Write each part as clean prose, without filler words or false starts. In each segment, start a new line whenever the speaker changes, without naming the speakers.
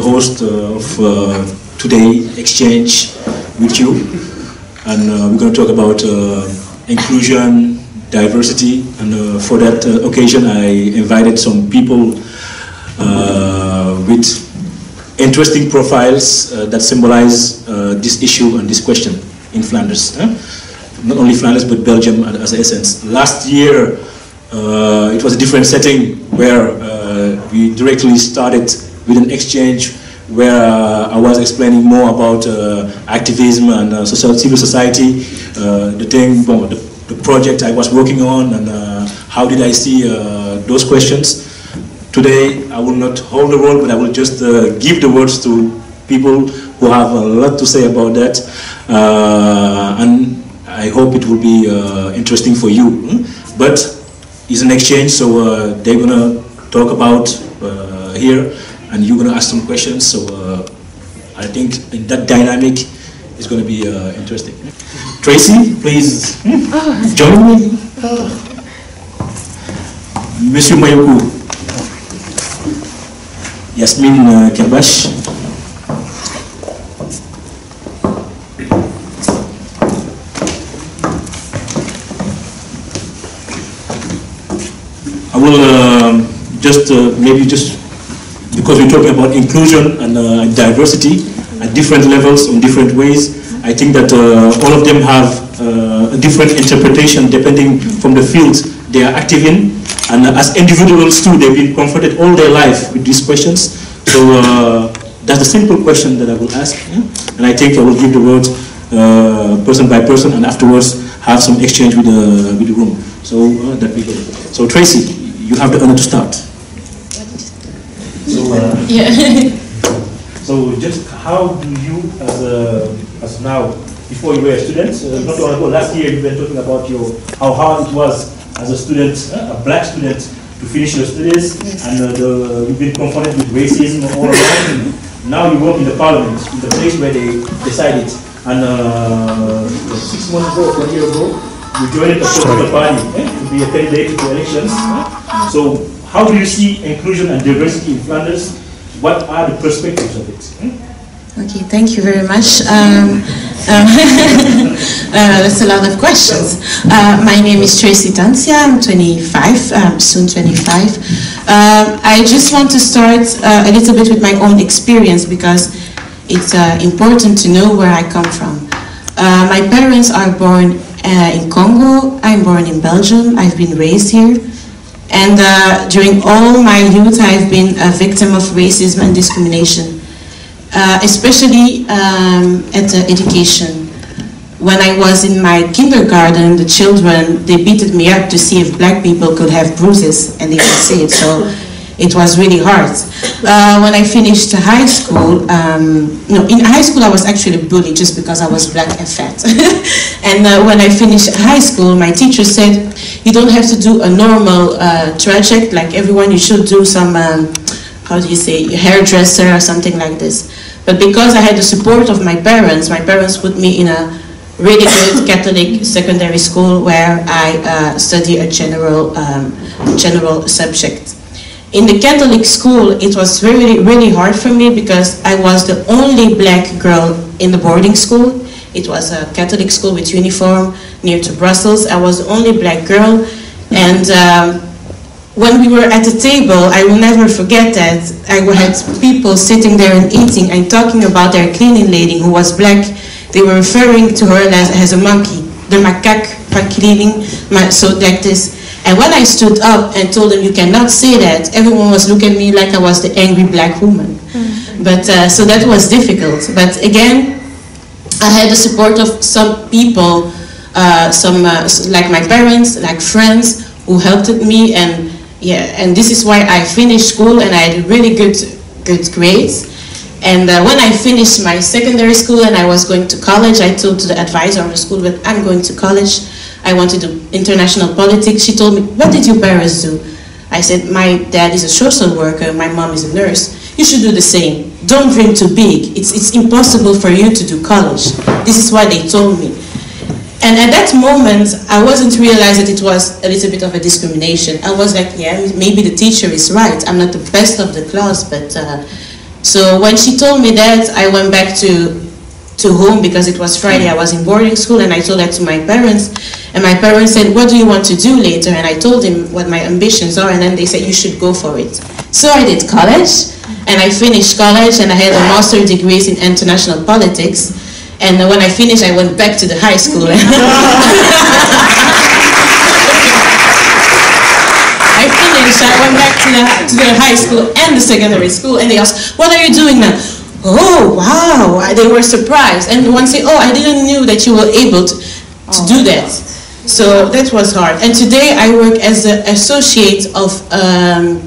host of today exchange with you, and we're going to talk about inclusion, diversity, and for that occasion I invited some people with interesting profiles that symbolize this issue and this question in Flanders. Not only Flanders but Belgium as an essence. Last year it was a different setting where we directly started with an exchange where I was explaining more about activism and civil society, the project I was working on, and how did I see those questions. Today I will not hold the role, but I will just give the words to people who have a lot to say about that, and I hope it will be interesting for you. But it's an exchange, so they're gonna talk about here, and you're gonna ask some questions. So I think in that dynamic, it's gonna be interesting. Tracy, please join me. Monsieur Mayoko, Yasmin Kerbash. I will maybe just because we're talking about inclusion and diversity at different levels in different ways, I think that all of them have a different interpretation depending from the field they are active in, and as individuals too, they've been confronted all their life with these questions. So that's the simple question that I will ask, and I think I will give the word person by person, and afterwards have some exchange with the room. So that we go. So Tracy, you have the honor to start. So, so just how do you, as now, before you were a student, not long ago, last year you were talking about how hard it was as a student, a black student, to finish your studies, and you've been confronted with racism all around. And now you work in the parliament, in the place where they decide it. And 6 months ago, 1 year ago, you joined a political party to be a candidate to elections. So how do you see inclusion and diversity in Flanders? What are the perspectives of it?
Okay, thank you very much. That's a lot of questions. My name is Tracy Tancia. I'm 25, soon 25. I just want to start a little bit with my own experience because it's important to know where I come from. My parents are born in Congo. I'm born in Belgium. I've been raised here. And during all my youth, I've been a victim of racism and discrimination, especially at education. When I was in my kindergarten, the children, they beated me up to see if black people could have bruises, and they could see it, so it was really hard. When I finished high school, in high school I was actually bullied just because I was black and fat. And when I finished high school, my teacher said, you don't have to do a normal traject like everyone, you should do some, how do you say, hairdresser or something like this. But because I had the support of my parents put me in a really good Catholic secondary school where I study a general subject. In the Catholic school, it was really, really hard for me because I was the only black girl in the boarding school. It was a Catholic school with uniform near to Brussels. I was the only black girl, and when we were at the table, I will never forget that I had people sitting there and eating and talking about their cleaning lady who was black. They were referring to her as a monkey, the macaque for cleaning, so like this. And when I stood up and told them you cannot say that, everyone was looking at me like I was the angry black woman. But so that was difficult. But again, I had the support of some people, like my parents, like friends, who helped me, and and this is why I finished school and I had really good grades. And when I finished my secondary school and I was going to college, I told to the advisor of the school that I'm going to college. I want to do international politics. She told me, what did your parents do? I said, my dad is a social worker, my mom is a nurse. You should do the same. Don't dream too big. It's impossible for you to do college. This is what they told me. And at that moment, I wasn't realizing that it was a little bit of a discrimination. I was like, yeah, maybe the teacher is right. I'm not the best of the class, but So when she told me that, I went back to home because it was Friday. I was in boarding school, and I told that to my parents. And my parents said, "What do you want to do later?" And I told them what my ambitions are, and then they said, "You should go for it." So I did college, and I finished college, and I had a master's degree in international politics. And when I finished, I went back to the high school. I went back to the high school and the secondary school, and they asked, "What are you doing now?" Oh, wow, they were surprised. And one said, "Oh, I didn't know that you were able to do that." So that was hard. And today I work as an associate of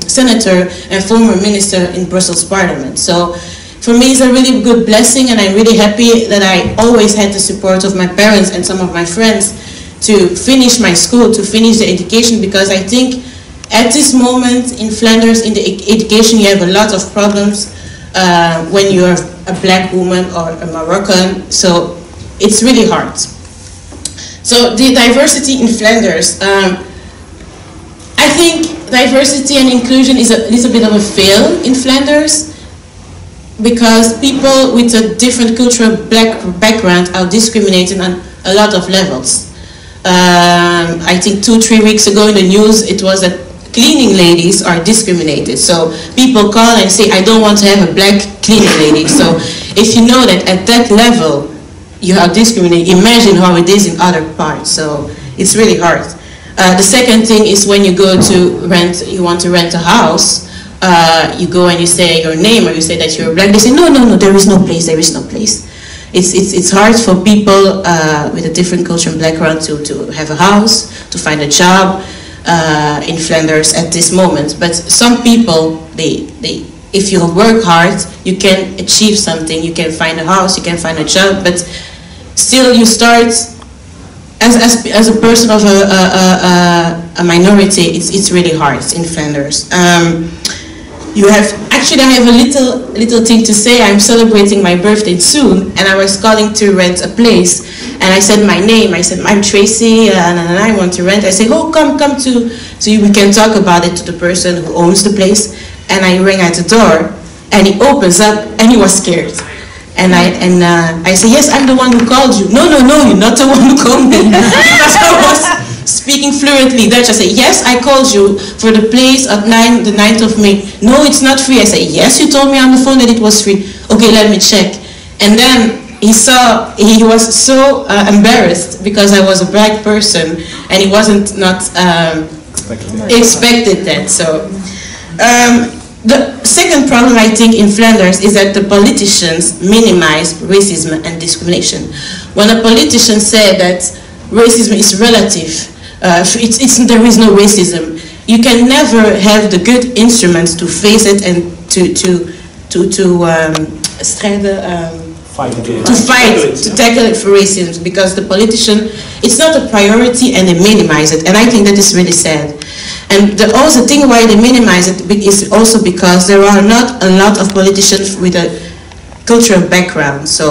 senator and former minister in Brussels Parliament. So for me it's a really good blessing, and I'm really happy that I always had the support of my parents and some of my friends to finish my school, to finish the education, because I think at this moment in Flanders, in the education, you have a lot of problems when you're a black woman or a Moroccan, so it's really hard. So the diversity in Flanders, I think diversity and inclusion is a little bit of a fail in Flanders, because people with a different cultural background are discriminated on a lot of levels. I think 2-3 weeks ago in the news it was that cleaning ladies are discriminated. So people call and say, "I don't want to have a black cleaning lady." So if you know that at that level you are discriminated, imagine how it is in other parts. So it's really hard. The second thing is when you go to rent, you want to rent a house, you go and you say your name, or you say that you're black. They say, "No, no, no, there is no place, there is no place." It's hard for people with a different culture and background to have a house, to find a job in Flanders at this moment. But some people, if you work hard, you can achieve something. You can find a house, you can find a job, but still you start as a person of a minority. It's really hard in Flanders. Actually, I have a little thing to say. I'm celebrating my birthday soon, and I was calling to rent a place, and I said my name. I said, "I'm Tracy, and I want to rent." I say, "Oh, come to we can talk about it," to the person who owns the place. And I rang at the door, and he opens up, and he was scared. And I say, "Yes, I'm the one who called you." "No, no, no, you're not the one who called me." Because I was speaking fluently Dutch. I say, "Yes, I called you for the place at the 9th of May. "No, it's not free." I say, "Yes, you told me on the phone that it was free." "Okay, let me check." And then he was so embarrassed because I was a black person, and he wasn't expected that. So the second problem I think in Flanders is that the politicians minimize racism and discrimination. When a politician said that racism is relative, there is no racism, you can never have the good instruments to face it and to tackle it for racism, because the politician, it's not a priority and they minimize it, and I think that is really sad. And the thing why they minimize it is also because there are not a lot of politicians with a cultural background. So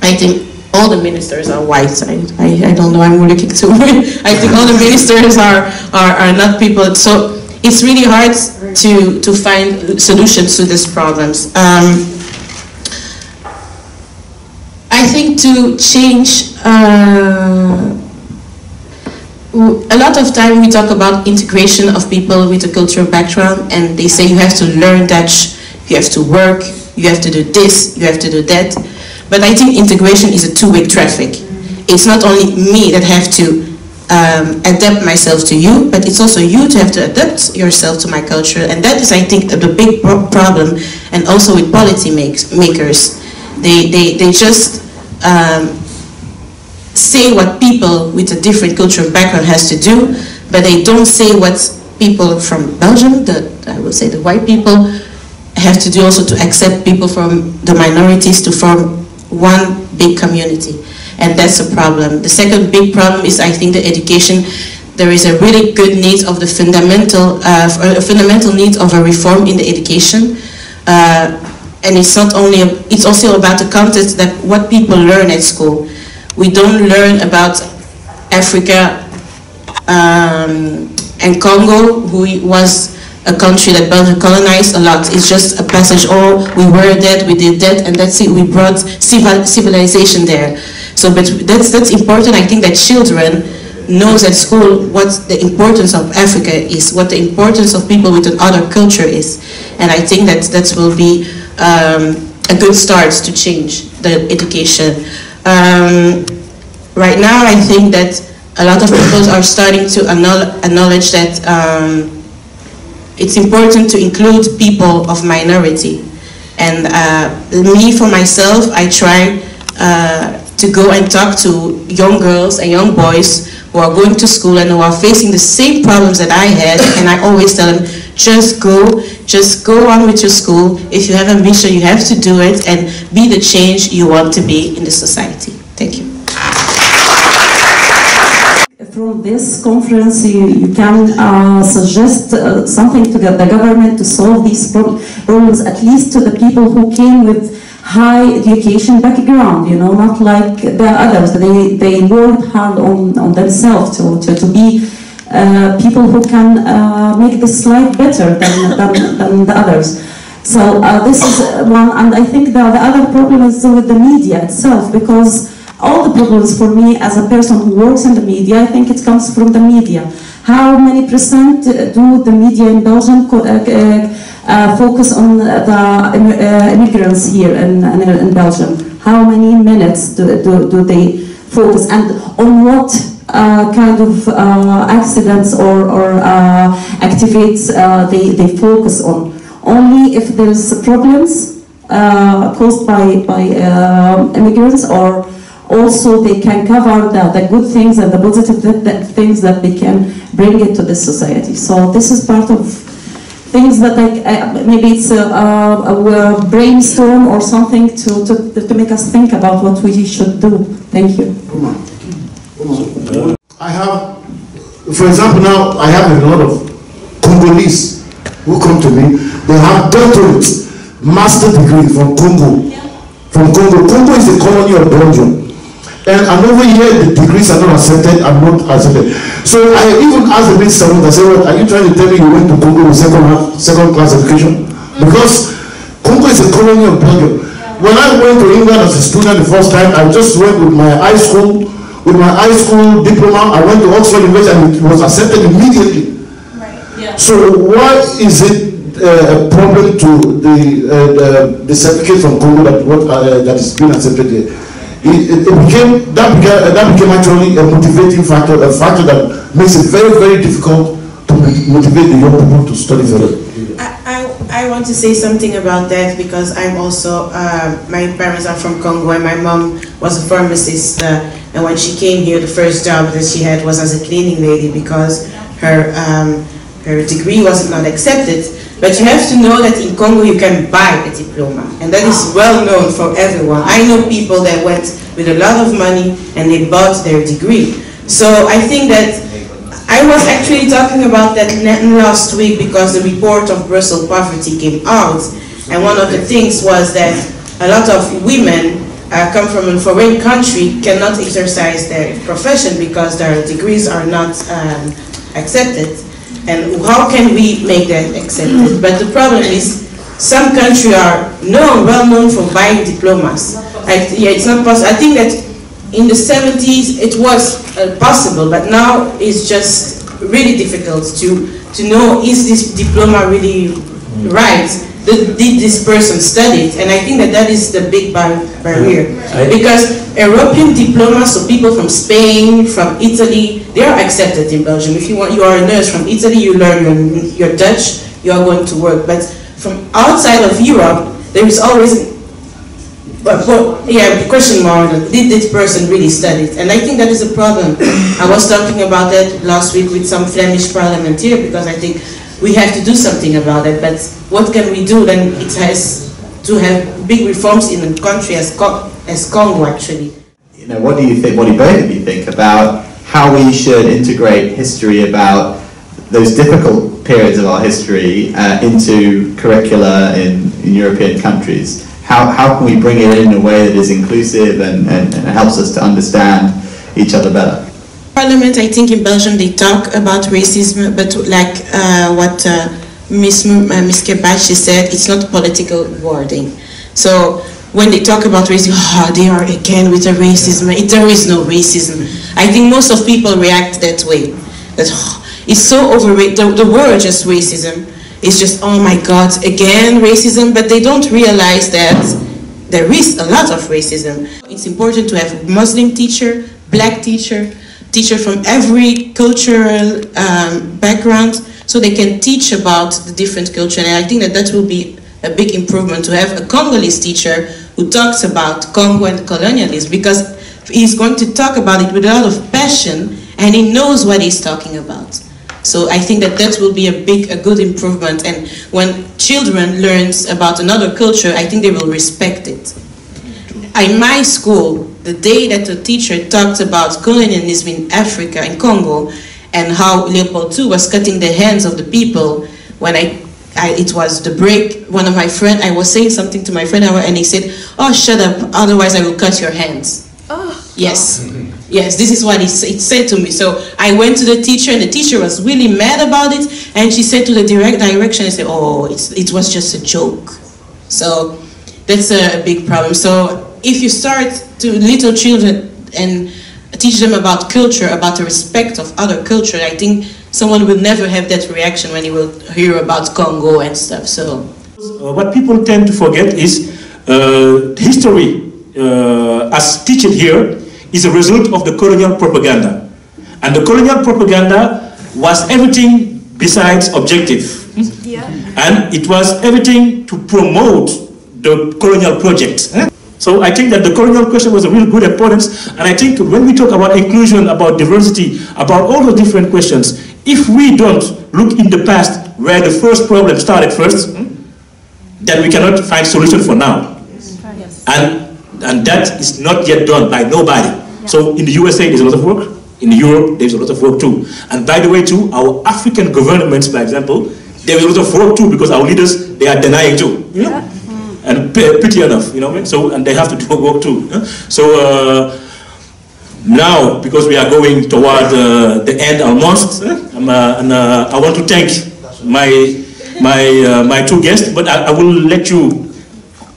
I think all the ministers are white. I don't know, I'm looking to I think all the ministers are not people. So it's really hard to find solutions to these problems. I think to change, a lot of time we talk about integration of people with a cultural background, and they say you have to learn Dutch, you have to work, you have to do this, you have to do that. But I think integration is a two-way traffic. It's not only me that have to adapt myself to you, but it's also you to have to adapt yourself to my culture, and that is, I think, the big problem. And also with policy makers, they just say what people with a different cultural background has to do, but they don't say what people from Belgium, I would say the white people, have to do also to accept people from the minorities to form one big community. And that's a problem. The second big problem is, I think, the education. There is a really good need of the fundamental need of a reform in the education. And it's not only, it's also about the content that what people learn at school. We don't learn about Africa and Congo, who was a country that Belgium colonized a lot. It's just a passage, oh, we were that, we did that, and that's it, we brought civilization there. So, but that's important. I think that children knows at school what the importance of Africa is, what the importance of people with another culture is. And I think that will be a good start to change the education. Right now, I think that a lot of people are starting to acknowledge that it's important to include people of minority. And me, for myself, I try to go and talk to young girls and young boys who are going to school and who are facing the same problems that I had, and I always tell them, just go on with your school. If you have ambition, you have to do it and be the change you want to be in the society. Thank you.
From this conference, you can suggest something to the government to solve these problems, at least to the people who came with high education background, you know, not like the others. They worked hard on themselves to be people who can make this life better than the others. So this is one, and I think the other problem is with the media itself, because all the problems for me as a person who works in the media, I think it comes from the media. How many % do the media in Belgium focus on the immigrants here in Belgium? How many minutes do they focus, and on what kind of accidents or activities they focus on? Only if there's problems caused by immigrants, or also they can cover the good things and the positive things that they can bring into this society. So this is part of things that maybe it's a brainstorm or something to make us think about what we should do. Thank you.
I have, for example, now I have a lot of Congolese who come to me. They have doctorates, master degree from Congo. From Congo. Congo is the colony of Belgium. And over here, the degrees are not accepted, are not accepted. So I even asked the minister, I said, what, are you trying to tell me you went to Congo with second class education? Because Congo is a colony of Belgium. When I went to England as a student the first time, I just went with my high school diploma. I went to Oxford University and it was accepted immediately. Right. Yeah. So why is it a problem to the certificate from Congo that is being accepted here? That became actually a motivating factor, a factor that makes it very, very difficult to motivate the young people to study further.
I want to say something about that, because I'm also, my parents are from Congo, and my mom was a pharmacist, and when she came here, the first job that she had was as a cleaning lady, because her degree was not accepted. But you have to know that in Congo you can buy a diploma, and that is well known for everyone. I know people that went with a lot of money and they bought their degree. So I think that I was actually talking about that last week, because the report of Brussels poverty came out, and one of the things was that a lot of women come from a foreign country cannot exercise their profession because their degrees are not accepted. And how can we make that accepted? But the problem is, some countries are well known for buying diplomas. Yeah, it's not possible. I think that in the 70s it was possible, but now it's just really difficult to know, is this diploma really right? Did this person study it? And I think that is the big barrier. Because European diplomas, so people from Spain, from Italy, they are accepted in Belgium. If you are a nurse from Italy, you learn your Dutch, you are going to work. But from outside of Europe, there is always the question mark, did this person really study it? And I think that is a problem. I was talking about that last week with some Flemish parliamentarians, because I think we have to do something about it. But what can we do? Then it has to have big reforms in a country as Congo, actually.
You know, what do you think? What do both of you think about how we should integrate history, about those difficult periods of our history into curricula in European countries? How can we bring it in a way that is inclusive and helps us to understand each other better?
Parliament, I think in Belgium they talk about racism, but like what Ms. Kebachi said, it's not political wording. So when they talk about racism, they are again with the racism. There is no racism. I think most of people react that way. That it's so overrated. The word just racism is just, oh my God, again racism. But they don't realize that there is a lot of racism. It's important to have a Muslim teacher, black teacher from every cultural background, so they can teach about the different culture. And I think that that will be a big improvement, to have a Congolese teacher who talks about Congo and colonialism, because he's going to talk about it with a lot of passion and he knows what he's talking about. So I think that that will be a good improvement, and when children learn about another culture, I think they will respect it. In my school, the day that the teacher talked about colonialism in Africa, in Congo, and how Leopold II was cutting the hands of the people, when it was the break, one of my friends, I was saying something to my friend, and he said, oh, shut up, otherwise I will cut your hands. Oh. Yes. Yes, this is what it said to me. So I went to the teacher, and the teacher was really mad about it, and she said to the direction, I said, oh, it was just a joke. So that's a big problem. So if you start to little children and teach them about culture, about the respect of other culture, I think someone will never have that reaction when he will hear about Congo and stuff. So
what people tend to forget is history, as teaching here, is a result of the colonial propaganda. And the colonial propaganda was everything besides objective. Yeah. And it was everything to promote the colonial project. So I think that the colonial question was a really good importance, and I think when we talk about inclusion, about diversity, about all the different questions, if we don't look in the past where the first problem started first, then we cannot find solution for now. Yes. And that is not yet done by nobody. Yeah. So in the USA there's a lot of work, in Europe there's a lot of work too. And by the way too, our African governments, for example, there's a lot of work too, because our leaders, they are denying too. You know? Yeah. And pity enough, you know, so, and they have to do work too. So now, because we are going toward the end almost, and I want to thank my two guests, but I will let you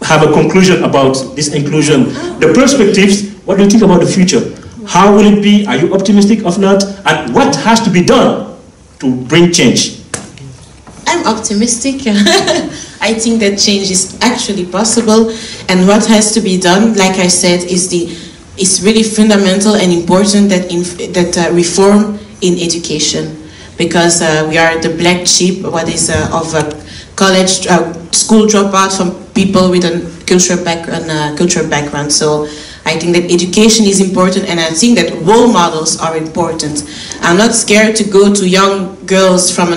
have a conclusion about this inclusion. The perspectives, what do you think about the future? How will it be? Are you optimistic or not? And what has to be done to bring change?
I'm optimistic. I think that change is actually possible, and what has to be done, like I said, is really fundamental and important that reform in education, because we are the black sheep of college school dropout from people with a cultural background. So I think that education is important, and I think that role models are important. I'm not scared to go to young girls from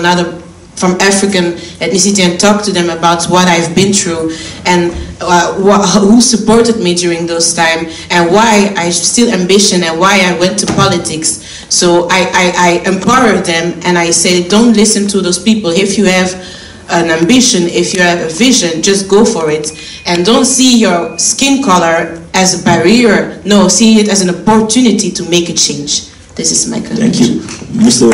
African ethnicity and talk to them about what I've been through, and who supported me during those times, and why I still ambition, and why I went to politics. So I empower them, and I say, don't listen to those people. If you have an ambition, if you have a vision, just go for it. And don't see your skin color as a barrier. No, see it as an opportunity to make a change. This is my conclusion.
Thank you. Mr.